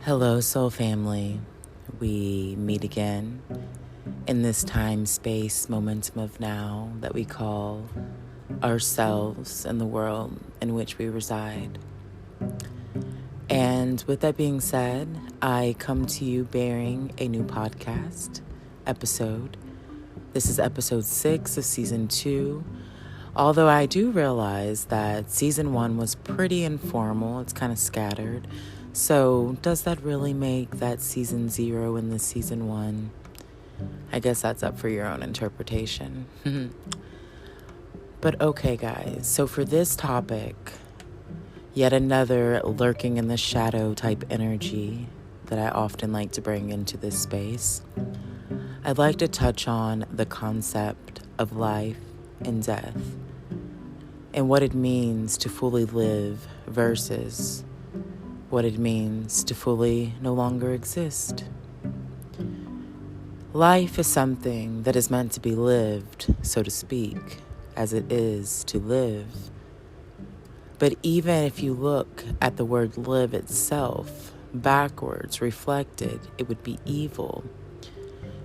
Hello, soul family. We meet again in this time, space, momentum of now that we call ourselves and the world in which we reside. And with that being said, I come to you bearing a new podcast episode. This is episode 6 of season 2. Although I do realize that season 1 was pretty informal, it's kind of scattered. So does that really make that season 0 in this season 1? I guess that's up for your own interpretation. But okay, guys, so for this topic, yet another lurking in the shadow type energy that I often like to bring into this space, I'd like to touch on the concept of life and death and what it means to fully live versus what it means to fully no longer exist. Life is something that is meant to be lived, so to speak, as it is to live. But even if you look at the word live itself, backwards, reflected, it would be evil.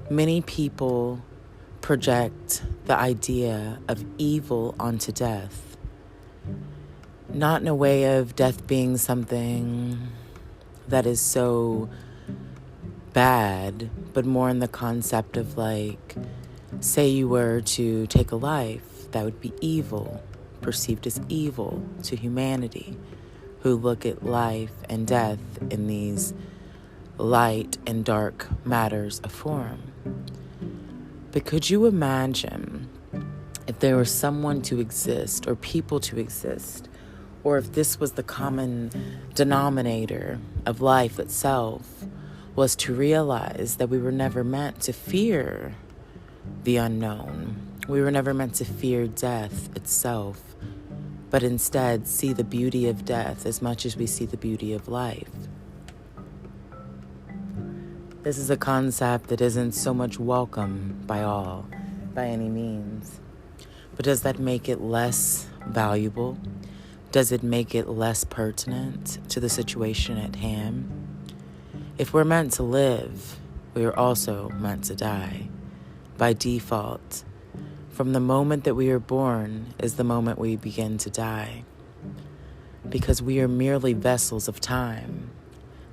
Many people project the idea of evil onto death. Not in a way of death being something that is so bad, but more in the concept of say you were to take a life, that would be evil, perceived as evil to humanity, who look at life and death in these light and dark matters of form. But could you imagine if there was someone to exist or people to exist, or if this was the common denominator of life itself, was to realize that we were never meant to fear the unknown. We were never meant to fear death itself, but instead see the beauty of death as much as we see the beauty of life. This is a concept that isn't so much welcome by all, by any means. But does that make it less valuable? Does it make it less pertinent to the situation at hand? If we're meant to live, we are also meant to die. By default, from the moment that we are born is the moment we begin to die. Because we are merely vessels of time,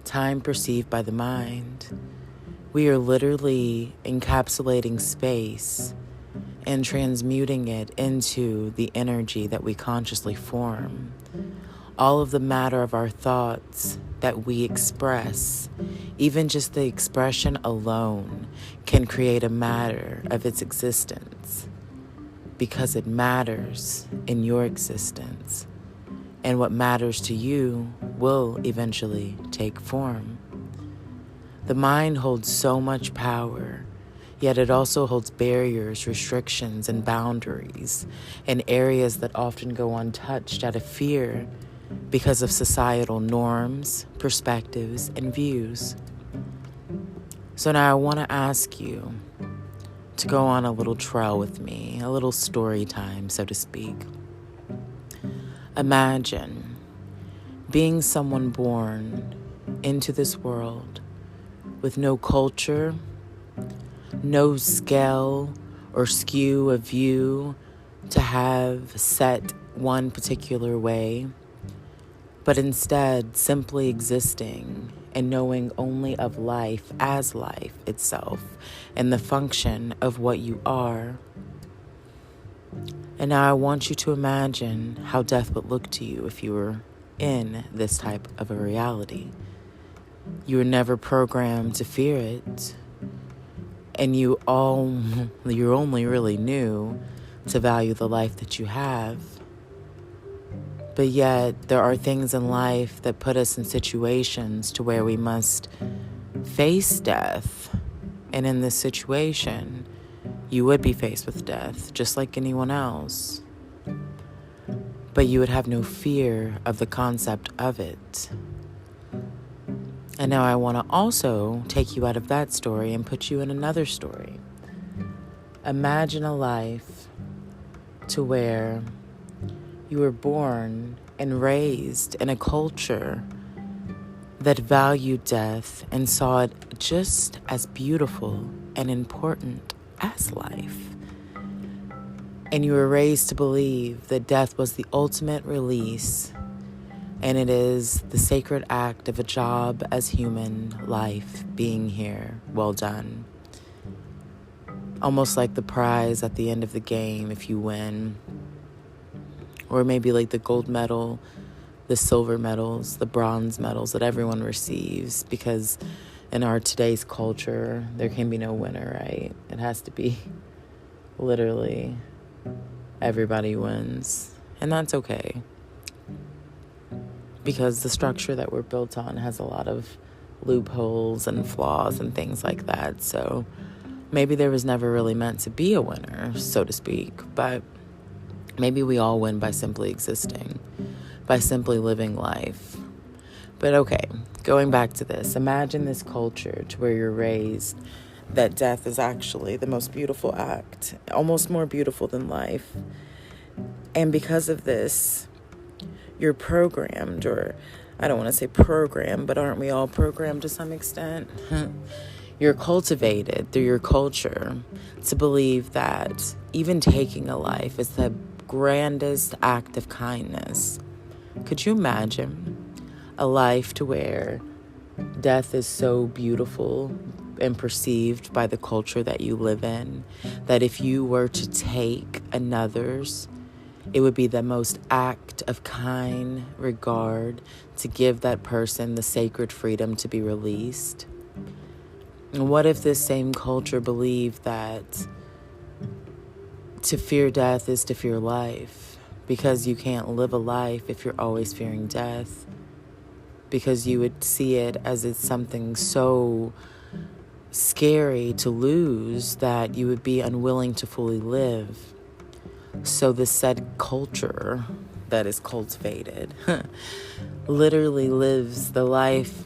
time perceived by the mind. We are literally encapsulating space and transmuting it into the energy that we consciously form. All of the matter of our thoughts that we express, even just the expression alone, can create a matter of its existence because it matters in your existence. And what matters to you will eventually take form. The mind holds so much power, yet it also holds barriers, restrictions, and boundaries in areas that often go untouched out of fear because of societal norms, perspectives, and views. So now I want to ask you to go on a little trail with me, a little story time, so to speak. Imagine being someone born into this world with no culture, no scale or skew of view to have set one particular way, but instead simply existing and knowing only of life as life itself and the function of what you are. And now I want you to imagine how death would look to you if you were in this type of a reality. You were never programmed to fear it, and you only really knew to value the life that you have. But yet, there are things in life that put us in situations to where we must face death. And in this situation, you would be faced with death, just like anyone else. But you would have no fear of the concept of it. And now I want to also take you out of that story and put you in another story. Imagine a life to where you were born and raised in a culture that valued death and saw it just as beautiful and important as life. And you were raised to believe that death was the ultimate release, and it is the sacred act of a job as human life being here. Well done. Almost like the prize at the end of the game if you win. Or maybe like the gold medal, the silver medals, the bronze medals that everyone receives, because in our today's culture, there can be no winner, right? It has to be literally everybody wins. And that's okay, because the structure that we're built on has a lot of loopholes and flaws and things like that. So maybe there was never really meant to be a winner, so to speak, but maybe we all win by simply existing, by simply living life. But okay, going back to this, imagine this culture to where you're raised that death is actually the most beautiful act, almost more beautiful than life. And because of this, you're programmed, or I don't want to say programmed, but aren't we all programmed to some extent? You're cultivated through your culture to believe that even taking a life is the grandest act of kindness. Could you imagine a life to where death is so beautiful and perceived by the culture that you live in, that if you were to take another's, it would be the most act of kind regard to give that person the sacred freedom to be released? And what if this same culture believed that to fear death is to fear life, because you can't live a life if you're always fearing death, because you would see it as it's something so scary to lose that you would be unwilling to fully live. So the said culture that is cultivated literally lives the life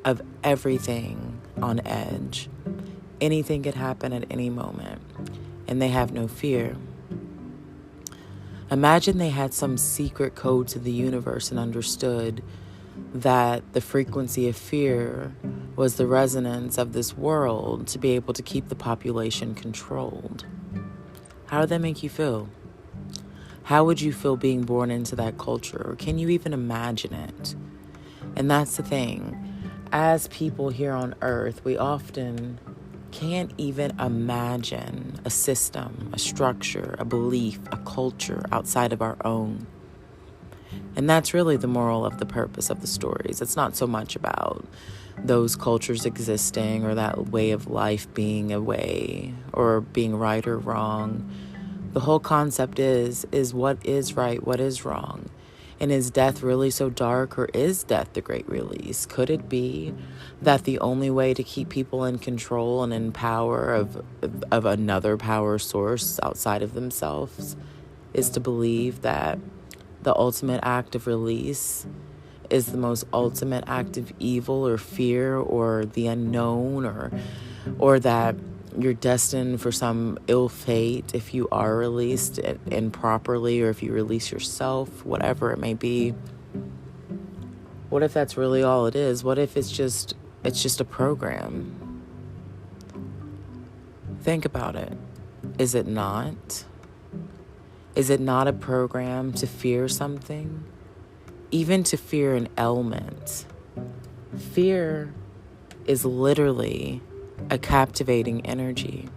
of everything on edge. Anything could happen at any moment, and they have no fear. Imagine they had some secret code to the universe and understood that the frequency of fear was the resonance of this world to be able to keep the population controlled. How would that make you feel? How would you feel being born into that culture? Or can you even imagine it? And that's the thing. As people here on earth, we often can't even imagine a system, a structure, a belief, a culture outside of our own. And that's really the moral of the purpose of the stories. It's not so much about those cultures existing or that way of life being a way or being right or wrong. The whole concept is what is right, what is wrong? And is death really so dark, or is death the great release? Could it be that the only way to keep people in control and in power of another power source outside of themselves is to believe that the ultimate act of release is the most ultimate act of evil or fear or the unknown, or that you're destined for some ill fate if you are released improperly, or if you release yourself, whatever it may be? What if that's really all it is? What if it's just a program? Think about it. Is it not? Is it not a program to fear something? Even to fear an ailment. Fear is literally a captivating energy.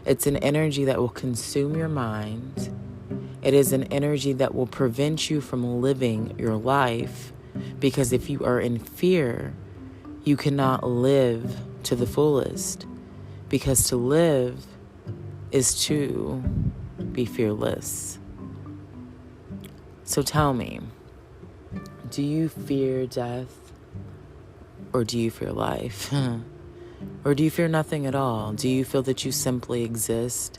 It's an energy that will consume your mind. It is an energy that will prevent you from living your life, because if you are in fear, you cannot live to the fullest, because to live is to be fearless. So tell me, do you fear death, or do you fear life? Or do you fear nothing at all? Do you feel that you simply exist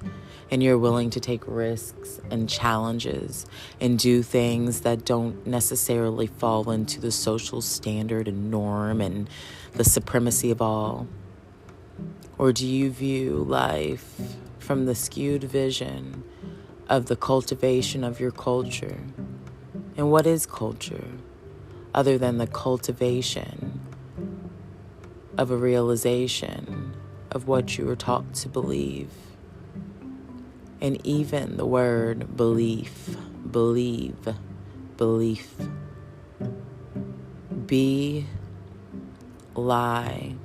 and you're willing to take risks and challenges and do things that don't necessarily fall into the social standard and norm and the supremacy of all? Or do you view life from the skewed vision of the cultivation of your culture? And what is culture? other than the cultivation of a realization of what you were taught to believe. And even the word belief, believe, beLIEf, beLIE,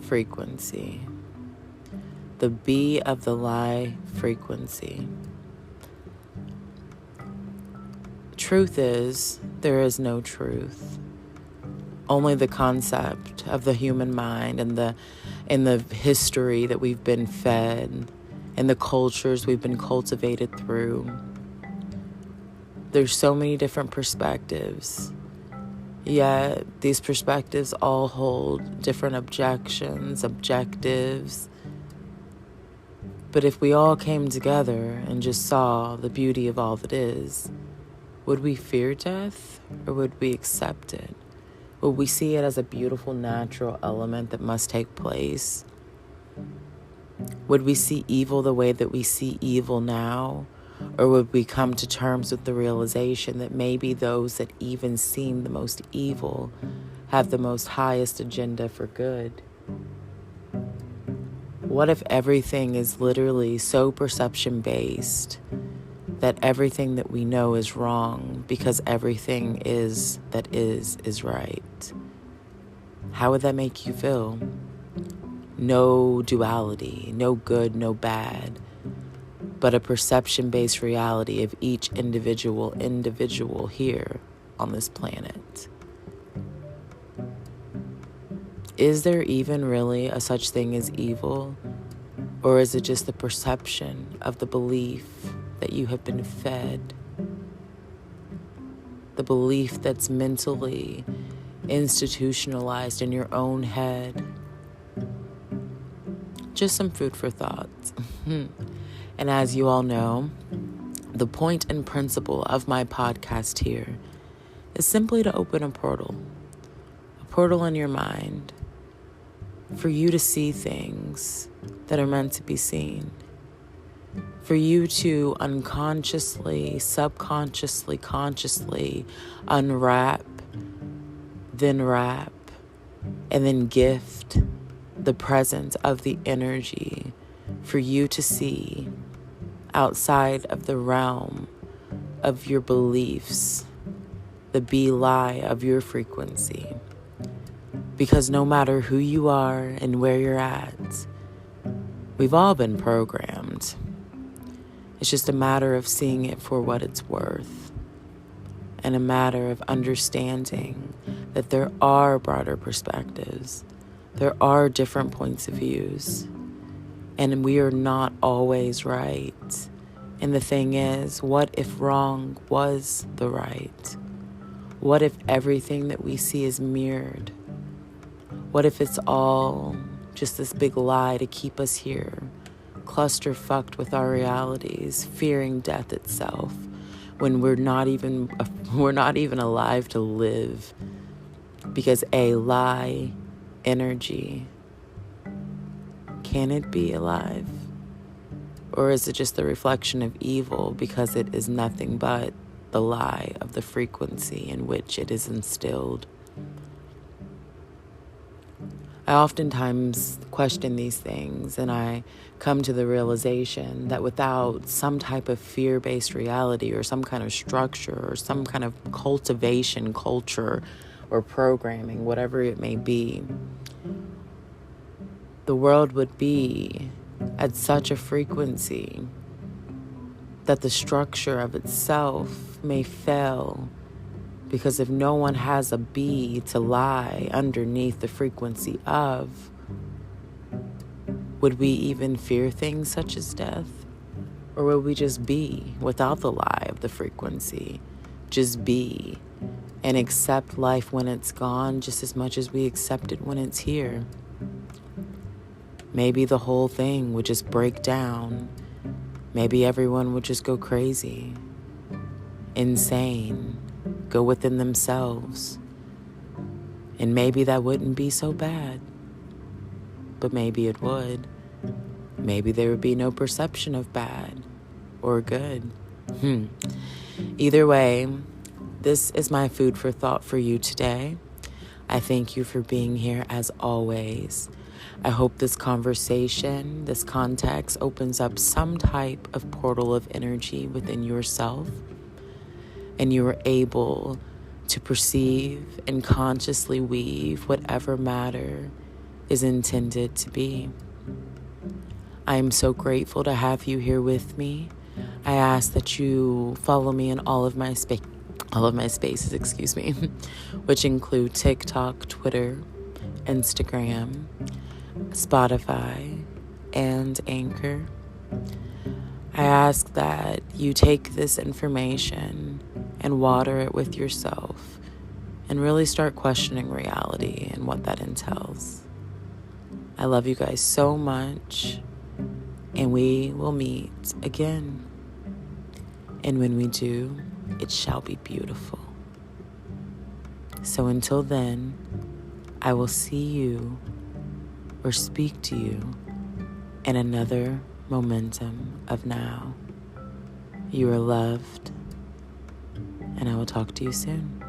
frequency. The B of the lie frequency. Truth is, there is no truth. Only the concept of the human mind and the history that we've been fed and the cultures we've been cultivated through. There's so many different perspectives, yet these perspectives all hold different objectives. But if we all came together and just saw the beauty of all that is, would we fear death or would we accept it? Would we see it as a beautiful natural element that must take place? Would we see evil the way that we see evil now? Or would we come to terms with the realization that maybe those that even seem the most evil have the most highest agenda for good? What if everything is literally so perception-based that everything that we know is wrong because everything is right? How would that make you feel? No duality, no good, no bad, but a perception-based reality of each individual here on this planet. Is there even really a such thing as evil? Or is it just the perception of the belief that you have been fed? The belief that's mentally institutionalized in your own head. Just some food for thought. And as you all know, the point and principle of my podcast here is simply to open a portal in your mind for you to see things that are meant to be seen, for you to unconsciously, subconsciously, consciously unwrap, then wrap, and then gift the presence of the energy for you to see outside of the realm of your beliefs, the beLIE of your frequency. Because no matter who you are and where you're at, we've all been programmed. It's just a matter of seeing it for what it's worth, and a matter of understanding that there are broader perspectives, there are different points of views, and we are not always right. And the thing is, what if wrong was the right? What if everything that we see is mirrored? What if it's all just this big lie to keep us here, cluster-fucked with our realities, fearing death itself, when we're not even alive to live? Because a lie energy, can it be alive? Or is it just the reflection of evil because it is nothing but the lie of the frequency in which it is instilled? I oftentimes question these things, and I come to the realization that without some type of fear-based reality or some kind of structure or some kind of cultivation, culture, or programming, whatever it may be, the world would be at such a frequency that the structure of itself may fail. Because if no one has a B to lie underneath the frequency of, would we even fear things such as death? Or would we just be without the lie of the frequency? Just be and accept life when it's gone just as much as we accept it when it's here. Maybe the whole thing would just break down. Maybe everyone would just go crazy, insane, go within themselves. And maybe that wouldn't be so bad. But maybe it would. Maybe there would be no perception of bad or good. Either way, This is my food for thought for you today. I thank you for being here as always. I hope this conversation, this context opens up some type of portal of energy within yourself, and you are able to perceive and consciously weave whatever matter is intended to be. I am so grateful to have you here with me. I ask that you follow me in all of my spaces, which include TikTok, Twitter, Instagram, Spotify, and Anchor. I ask that you take this information and water it with yourself and really start questioning reality and what that entails. I love you guys so much, and we will meet again. And when we do, it shall be beautiful. So until then, I will see you or speak to you in another momentum of now. You are loved, and I will talk to you soon.